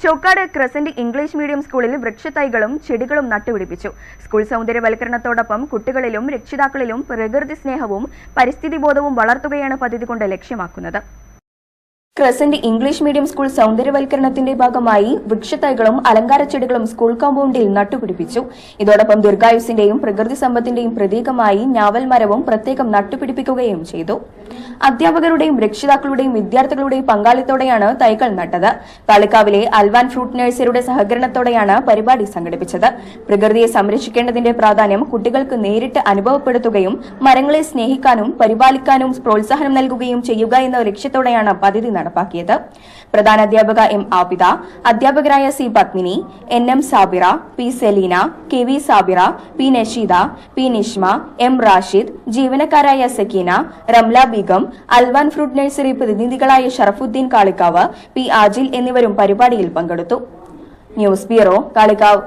Chokkad crescent English medium സ്കൂളിൽ വൃക്ഷത്തൈകളും ചെടികളും നട്ടുപിടിപ്പിച്ചു. School സൗന്ദര്യവൽക്കരണത്തോടൊപ്പം കുട്ടികളിലും രക്ഷിതാക്കളിലും പ്രകൃതി സ്നേഹവും പരിസ്ഥിതി ബോധവും വളർത്തുകയാണ് പദ്ധതി കൊണ്ട് ലക്ഷ്യമാക്കുന്നത്. ക്രസന്റ് ഇംഗ്ലീഷ് മീഡിയം സ്കൂൾ സൗന്ദര്യവൽക്കരണത്തിന്റെ ഭാഗമായി വൃക്ഷത്തൈകളും അലങ്കാര ചെടികളും സ്കൂൾ കോമ്പൗണ്ടിൽ നട്ടുപിടിപ്പിച്ചു. ഇതോടൊപ്പം ദീർഘായുസിന്റെയും പ്രകൃതി സമ്പത്തിന്റെയും പ്രതീകമായി ഞാവൽ മരവും പ്രത്യേകം നട്ടുപിടിപ്പിക്കുകയും ചെയ്തു. അധ്യാപകരുടെയും രക്ഷിതാക്കളുടെയും വിദ്യാർത്ഥികളുടെയും പങ്കാളിത്തോടെയാണ് തൈകൾ നട്ടത്. കാളികാവിലെ അൽവാൻ ഫ്രൂട്ട് നഴ്സറിയുടെ സഹകരണത്തോടെയാണ് പരിപാടി സംഘടിപ്പിച്ചത്. പ്രകൃതിയെ സംരക്ഷിക്കേണ്ടതിന്റെ പ്രാധാന്യം കുട്ടികൾക്ക് നേരിട്ട് അനുഭവപ്പെടുത്തുകയും മരങ്ങളെ സ്നേഹിക്കാനും പരിപാലിക്കാനും പ്രോത്സാഹനം നൽകുകയും ചെയ്യുക എന്ന ലക്ഷ്യത്തോടെയാണ് പദ്ധതി നടപ്പാക്കിയത്. പ്രധാന അധ്യാപക എം ആബിദ, അധ്യാപകരായ C Padmini, N M Sabira, P Seleena, K V Sabira, P Nasheeda, P Nishma, M Rashid, ജീവനക്കാരായ സക്കീന, റംല ബീഗം, അൽവാൻ ഫ്രൂട്ട് നഴ്സറി പ്രതിനിധികളായ ഷറഫുദ്ദീൻ കാളിക്കാവ്, പി ആജിൽ എന്നിവരും പരിപാടിയിൽ പങ്കെടുത്തു. News bureau, Kalikavu.